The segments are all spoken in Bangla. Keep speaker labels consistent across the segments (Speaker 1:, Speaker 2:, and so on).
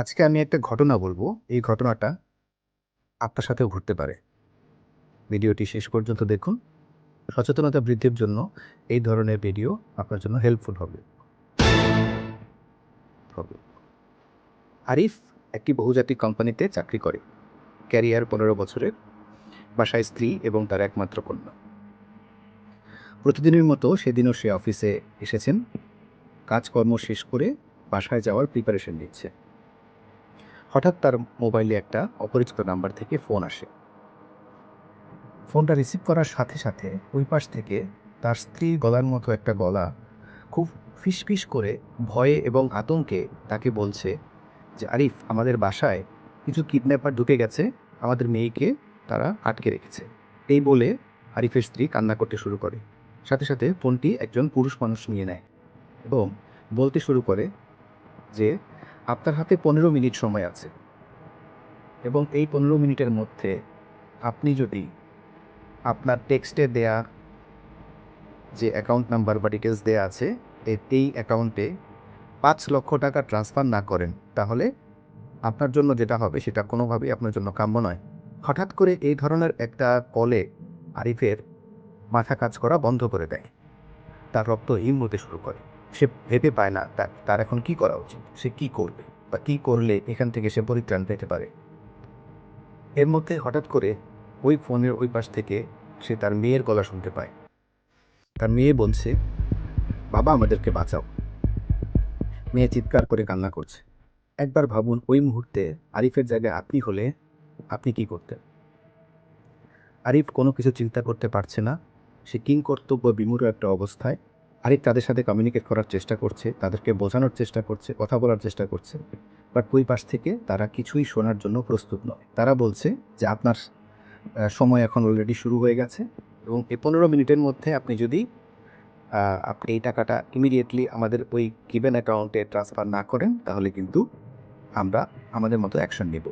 Speaker 1: আজকে আমি একটা ঘটনা বলবো। এই ঘটনাটা আপনার সাথেও ঘটতে পারে। ভিডিওটি শেষ পর্যন্ত দেখুন। সচেতনতা বৃদ্ধির জন্য এই ধরনের ভিডিও আপনার জন্য হেল্পফুল হবে। আরিফ একটি বহুজাতিক কোম্পানিতে চাকরি করে। ক্যারিয়ার ১৫ বছরের, বাসায় স্ত্রী এবং তার একমাত্র কন্যা। প্রতিদিনের মতো সেদিনও সে অফিসে এসেছেন। কাজকর্ম শেষ করে বাসায় যাওয়ার প্রিপারেশন নিচ্ছে। হঠাৎ তার মোবাইলে একটা অপরিচিত নাম্বার থেকে ফোন আসে। ফোনটা রিসিভ করার সাথে সাথে ওই পাশ থেকে তার স্ত্রীর গলার মতো একটা গলা খুব ফিসফিস করে ভয়ে এবং আতঙ্কে তাকে বলছে যে, আরিফ, আমাদের বাসায় কিছু কিডন্যাপার ঢুকে গেছে, আমাদের মেয়েকে তারা আটকে রেখেছে। এই বলে আরিফের স্ত্রী কান্না করতে শুরু করে। সাথে সাথে ফোনটি একজন পুরুষ মানুষ নিয়ে নেয় এবং বলতে শুরু করে যে, আপনার হাতে 15 মিনিট সময় আছে এবং এই 15 মিনিটের মধ্যে আপনি যদি আপনার টেক্সটে দেয়া যে অ্যাকাউন্ট নাম্বার বা ডিটেলস দেয়া আছে এই অ্যাকাউন্টে ৫,০০,০০০ টাকা ট্রান্সফার না করেন, তাহলে আপনার জন্য যেটা হবে সেটা কোনোভাবেই আপনার জন্য কাম্য নয়। হঠাৎ করে এই ধরনের একটা কলে আরিফের মাথা কাজ করা বন্ধ করে দেয়। তার রক্ত হিম হতে শুরু করে। সে ভেবে পায় না তার এখন কী করা উচিত, সে কী করবে বা কী করলে এখান থেকে সে পরিত্রাণ পেতে পারে। এর মধ্যে হঠাৎ করে ওই ফোনের ওই পাশ থেকে সে তার মেয়ের গলা শুনতে পায়। তার মেয়ে বলছে, বাবা, আমাদেরকে বাঁচাও। মেয়ে চিৎকার করে কান্না করছে। একবার ভাবুন, ওই মুহূর্তে আরিফের জায়গায় আপনি হলে আপনি কি করতেন? আরিফ কোনো কিছু চিন্তা করতে পারছে না। সে কিংকর্তব্য বিমূঢ় একটা অবস্থায়। আরিফ তাদের সাথে কমিউনিকেট করার চেষ্টা করছে, তাদেরকে বোঝানোর চেষ্টা করছে, কথা বলার চেষ্টা করছে। বাট ওই পাশ থেকে তারা কিছুই শোনার জন্য প্রস্তুত নয়। তারা বলছে যে, আপনার সময় এখন অলরেডি শুরু হয়ে গেছে এবং এই 15 মিনিটের মধ্যে আপনি যদি আপনি এই টাকাটা ইমিডিয়েটলি আমাদের ওই গিভেন অ্যাকাউন্টে ট্রান্সফার না করেন, তাহলে কিন্তু আমরা আমাদের মতো অ্যাকশন নেব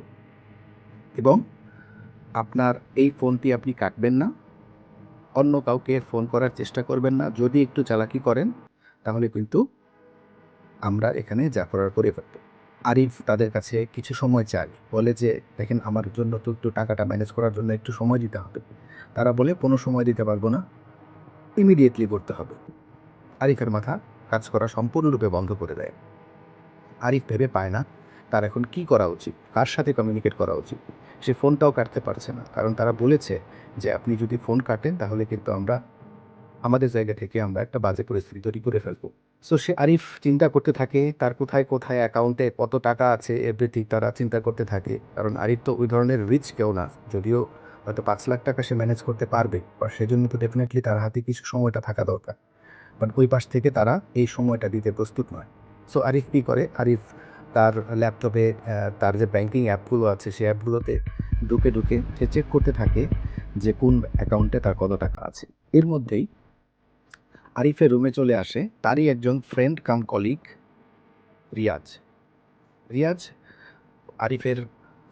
Speaker 1: এবং আপনার এই ফোনটি আপনি কাটবেন না, অন্য কাউকে ফোন করার চেষ্টা করবেন না। যদি একটু চালাকি করেন তাহলে কিন্তু আমরা এখানে যা করার করে ফেলব। আরিফ তাদের কাছে কিছু সময় চায়, বলে যে, দেখেন, আমার জন্য তো একটু টাকাটা ম্যানেজ করার জন্য একটু সময় দিতে হবে। তারা বলে, কোনো সময় দিতে পারবো না, ইমিডিয়েটলি করতে হবে। আরিফের মাথা কাজ করা সম্পূর্ণরূপে বন্ধ করে দেয়। আরিফ ভেবে পায় না তার এখন কি করা উচিত, কার সাথে কমিউনিকেট করা উচিত। সে ফোনটাও কাটতে পারছে না, কারণ তারা বলেছে যে, আপনি যদি ফোন কাটেন তাহলে কিন্তু আমরা আমাদের জায়গা থেকে আমরা একটা বাজে পরিস্থিতি তৈরি করে ফেলবো। সো সে আরিফ চিন্তা করতে থাকে তার কোথায় কোথায় অ্যাকাউন্টে কত টাকা আছে, এভরিথিং তারা চিন্তা করতে থাকে। কারণ আরিফ তো ওই ধরনের রিচ কেউ না, যদিও হয়তো ৫,০০,০০০ টাকা সে ম্যানেজ করতে পারবে, বা সেজন্য তো ডেফিনেটলি তার হাতে কিছু সময়টা থাকা দরকার। বাট ওই পাশ থেকে তারা এই সময়টা দিতে প্রস্তুত নয়। সো আরিফ কী করে, আরিফ তার ল্যাপটপে তার যে ব্যাংকিং অ্যাপগুলো আছে সেই অ্যাপগুলোতে ঢুকে সে চেক করতে থাকে যে কোন অ্যাকাউন্টে তার কত টাকা আছে। এর মধ্যেই আরিফের রুমে চলে আসে তারই একজন ফ্রেন্ড কাম কলিগ, রিয়াজ। রিয়াজ আরিফের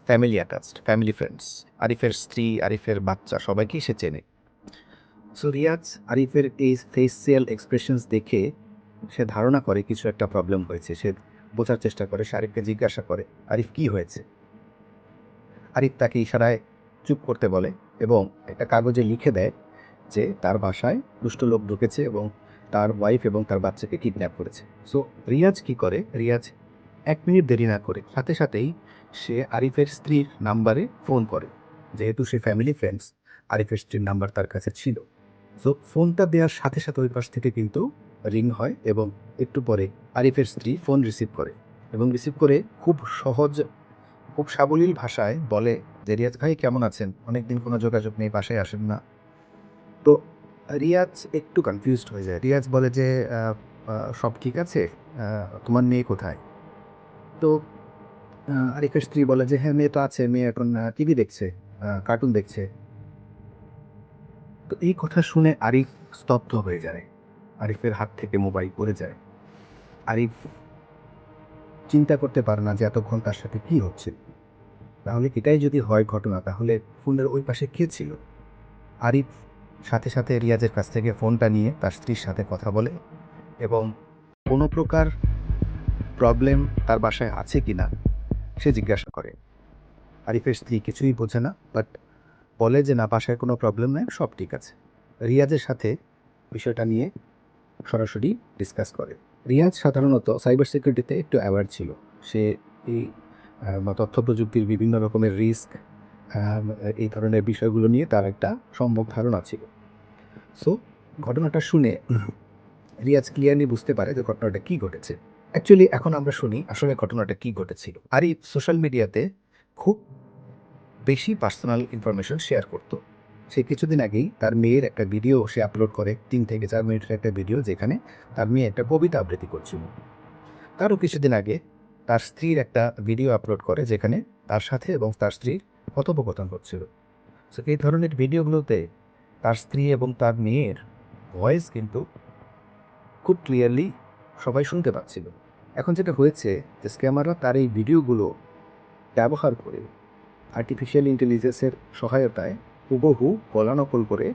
Speaker 1: ফ্যামিলি অ্যাটাচড, ফ্যামিলি ফ্রেন্ডস। আরিফের স্ত্রী, আরিফের বাচ্চা সবাইকেই সে চেনে। সো রিয়াজ আরিফের এই ফেসিয়াল এক্সপ্রেশনস দেখে সে ধারণা করে কিছু একটা প্রবলেম হয়েছে। সে বোঝার চেষ্টা করে, সে আরিফকে জিজ্ঞাসা করে, আরিফ, কী হয়েছে? আরিফ তাকে ইশারায় চুপ করতে বলে এবং একটা কাগজে লিখে দেয় যে তার বাসায় দুষ্ট লোক ঢুকেছে এবং তার ওয়াইফ এবং তার বাচ্চাকে কিডন্যাপ করেছে। সো রিয়াজ কি করে, রিয়াজ ১ মিনিট দেরি না করে সাথে সাথেই সে আরিফের স্ত্রীর নাম্বারে ফোন করে। যেহেতু সে ফ্যামিলি ফ্রেন্ডস, আরিফের স্ত্রীর নাম্বার তার কাছে ছিল। সো ফোনটা দেওয়ার সাথে সাথে ওই পাশ থেকে কিন্তু রিং হয় এবং একটু পরে আরিফের স্ত্রী ফোন রিসিভ করে এবং রিসিভ করে খুব সহজ, খুব সাবলীল ভাষায় বলে যে, রিয়াজ ভাই, কেমন আছেন? অনেকদিন কোনো যোগাযোগ নেই, বাসায় আসেন না। তো রিয়াজ একটু কনফিউজড হয়ে যায়। রিয়াজ বলে যে, সব ঠিক আছে, তোমার মেয়ে কোথায়? তো আরিফের স্ত্রী বলে যে, হ্যাঁ, মেয়ে তো আছে, মেয়ে এখন টিভি দেখছে, কার্টুন দেখছে। তো এই কথা শুনে আরিফ স্তব্ধ হয়ে যায়। আরিফের হাত থেকে মোবাইল পড়ে যায়। আরিফ চিন্তা করতে পারে না যে এতক্ষণ তার সাথে কী হচ্ছে। তাহলে এটাই যদি হয় ঘটনা, তাহলে ফোনের ওই পাশে কে ছিল? আরিফ সাথে সাথে রিয়াজের কাছ থেকে ফোনটা নিয়ে তার স্ত্রীর সাথে কথা বলে এবং কোনো প্রকার প্রবলেম তার বাসায় আছে কি না সে জিজ্ঞাসা করে। আরিফের স্ত্রী কিছুই বোঝে না, বাট বলে যে না, বাসায় কোনো প্রবলেম নেই, সব ঠিক আছে। রিয়াজের সাথে বিষয়টা নিয়ে সরাসরি ডিসকাস করে। রিয়াজ সাধারণত সাইবার সিকিউরিটিতে একটু অ্যাওয়ার ছিল। সে এই তথ্য প্রযুক্তির বিভিন্ন রকমের রিস্ক, এই ধরনের বিষয়গুলো নিয়ে তার একটা সম্যক ধারণা ছিল। সো ঘটনাটা শুনে রিয়াজ ক্লিয়ারলি বুঝতে পারে যে ঘটনাটা কী ঘটেছে। অ্যাকচুয়ালি এখন আমরা শুনি আসলে ঘটনাটা কী ঘটেছিল। আরিফ সোশ্যাল মিডিয়াতে খুব বেশি পার্সোনাল ইনফরমেশন শেয়ার করতো। সে কিছুদিন আগেই তার মেয়ের একটা ভিডিও সে আপলোড করে, 3 থেকে 4 মিনিটের একটা ভিডিও, যেখানে তার মেয়ে একটা কবিতা আবৃত্তি করছিল। তারও কিছুদিন আগে তার স্ত্রীর একটা ভিডিও আপলোড করে, যেখানে তার সাথে এবং তার স্ত্রীর কথোপকথন হচ্ছিল। সো এই ধরনের ভিডিওগুলোতে তার স্ত্রী এবং তার মেয়ের ভয়েস কিন্তু খুব ক্লিয়ারলি সবাই শুনতে পাচ্ছিল। এখন যেটা হয়েছে যে স্ক্যামাররা তার এই ভিডিওগুলো ব্যবহার করে আর্টিফিশিয়াল ইন্টেলিজেন্সের সহায়তায় হুবহু গলা নকল করে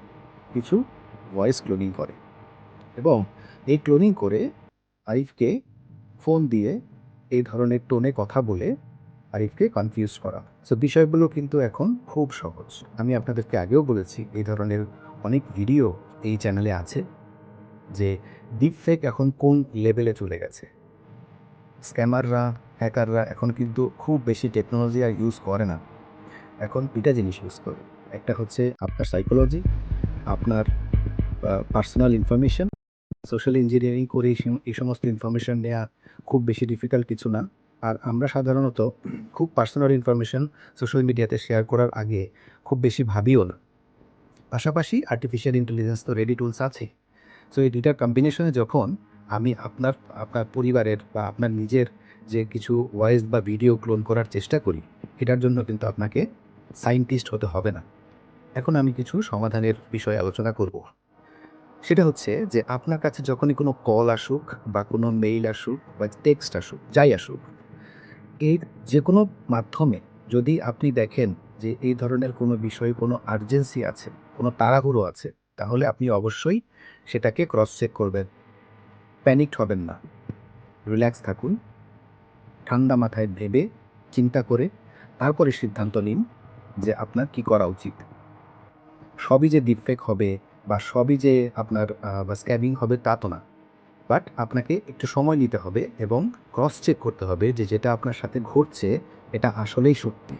Speaker 1: কিছু ভয়েস ক্লোনিং করে, এবং এই ক্লোনিং করে আরিফকে ফোন দিয়ে এই ধরনের টোনে কথা বলে আরিফকে কনফিউজ করা। সো বিষয়গুলো কিন্তু এখন খুব সহজ। আমি আপনাদেরকে আগেও বলেছি এই ধরনের অনেক ভিডিও এই চ্যানেলে আছে, যে ডিপফেক এখন কোন লেভেলে চলে গেছে। স্ক্যামাররা, হ্যাকাররা এখন কিন্তু খুব বেশি টেকনোলজি আর ইউজ করে না। এখন 2টা জিনিস ইউজ করে। একটা হচ্ছে আপনার সাইকোলজি, আপনার পার্সোনাল ইনফরমেশন। সোশ্যাল ইঞ্জিনিয়ারিং করে এই সমস্ত ইনফরমেশন নেওয়া খুব বেশি ডিফিকাল্ট কিছু না। আর আমরা সাধারণত খুব পার্সোনাল ইনফরমেশন সোশ্যাল মিডিয়াতে শেয়ার করার আগে খুব বেশি ভাবিও না। পাশাপাশি আর্টিফিশিয়াল ইন্টেলিজেন্স তো রেডি টুলস আছে। সো এই 2টার কম্বিনেশনে যখন আমি আপনার পরিবারের বা আপনার নিজের যে কিছু ভয়েস বা ভিডিও ক্লোন করার চেষ্টা করি, এটার জন্য কিন্তু আপনাকে সায়েন্টিস্ট হতে হবে না। এখন আমি কিছু সমাধানের বিষয়ে আলোচনা করব। সেটা হচ্ছে যে আপনার কাছে যখনই কোনো কল আসুক বা কোনো মেইল আসুক বা টেক্সট আসুক, যাই আসুক, এর যে কোনো মাধ্যমে যদি আপনি দেখেন যে এই ধরনের কোনো বিষয়ে কোনো আর্জেন্সি আছে, কোনো তাড়াহুড়ো আছে, তাহলে আপনি অবশ্যই সেটাকে ক্রস চেক করবেন। প্যানিকড হবেন না, রিল্যাক্স থাকুন, ঠান্ডা মাথায় ভেবে চিন্তা করে তারপরে সিদ্ধান্ত নিন যে আপনার কি করা উচিত। সবই যে ডিপফেক হবে বা সবই যে আপনার বা স্ক্যামিং হবে তা তো না। বাট আপনাকে একটু সময় নিতে হবে এবং ক্রস চেক করতে হবে যে যেটা আপনার সাথে ঘটছে এটা আসলেই সত্যি।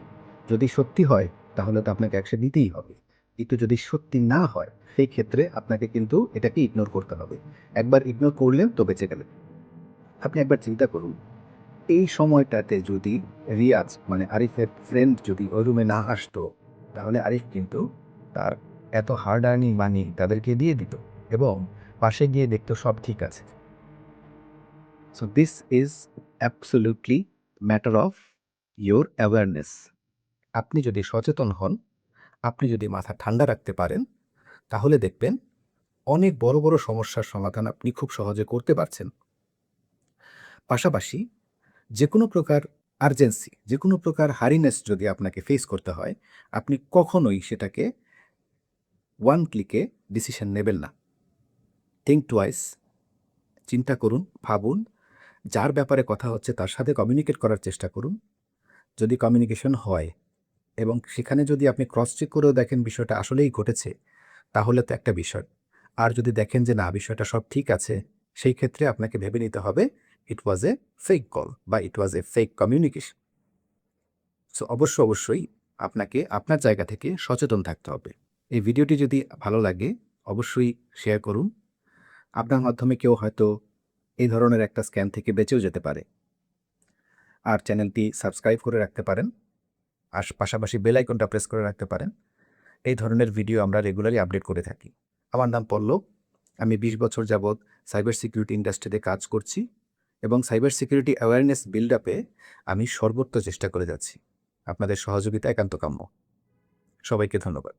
Speaker 1: যদি সত্যি হয় তাহলে তো আপনাকে অ্যাকশন নিতেই হবে। কিন্তু যদি সত্যি না হয় সেই ক্ষেত্রে আপনাকে কিন্তু এটাকে ইগনোর করতে হবে। একবার ইগনোর করলেন তো বেঁচে গেলেন। আপনি একবার চিন্তা করুন, এই সময়টাতে যদি রিয়াজ মানে আরিফের ফ্রেন্ড যদি ওই রুমে না আসতো, তাহলে আরিফ কিন্তু তার এত হার্ড আর্নিং মানি তাদেরকে দিয়ে দিত এবং পাশে গিয়ে দেখতো সব ঠিক আছে। So this is absolutely matter of your awareness. আপনি যদি সচেতন হন, আপনি যদি মাথা ঠান্ডা রাখতে পারেন, তাহলে দেখবেন অনেক বড় বড় সমস্যার সমাধান আপনি খুব সহজে করতে পারছেন। পাশাপাশি যে কোনো প্রকার আর্জেন্সি, যে কোনো প্রকার হারিনেস যদি আপনাকে ফেস করতে হয়, আপনি কখনোই সেটাকে ওয়ান ক্লিকে ডিসিশন নেবেন না। থিঙ্ক টুয়াইস, চিন্তা করুন, ভাবুন, যার ব্যাপারে কথা হচ্ছে তার সাথে কমিউনিকেট করার চেষ্টা করুন। যদি কমিউনিকেশন হয় এবং সেখানে যদি আপনি ক্রস চেক করেও দেখেন বিষয়টা আসলেই ঘটেছে, তাহলে তো একটা বিষয়। আর যদি দেখেন যে না, বিষয়টা সব ঠিক আছে, সেই ক্ষেত্রে আপনাকে ভেবে নিতে হবে ইট ওয়াজ এ ফেক কল বা ইট ওয়াজ এ ফেক কমিউনিকেশন। সো অবশ্যই আপনাকে আপনার জায়গা থেকে সচেতন থাকতে হবে। এই ভিডিওটি যদি ভালো লাগে অবশ্যই শেয়ার করুন। আপনার মাধ্যমে কেউ হয়তো এই ধরনের একটা স্ক্যাম থেকে বেঁচেও যেতে পারে। আর চ্যানেলটি সাবস্ক্রাইব করে রাখতে পারেন, আর পাশাপাশি বেল আইকনটা প্রেস করে রাখতে পারেন। এই ধরনের ভিডিও আমরা রেগুলারলি আপডেট করে থাকি। আমার নাম পল্লব। আমি 20 বছর যাবৎ সাইবার সিকিউরিটি ইন্ডাস্ট্রিতে কাজ করছি এবং সাইবার সিকিউরিটি অ্যাওয়ারনেস বিল্ড আপে আমি সর্বোচ্চ চেষ্টা করে যাচ্ছি। আপনাদের সহযোগিতা একান্ত কাম্য। সবাইকে ধন্যবাদ।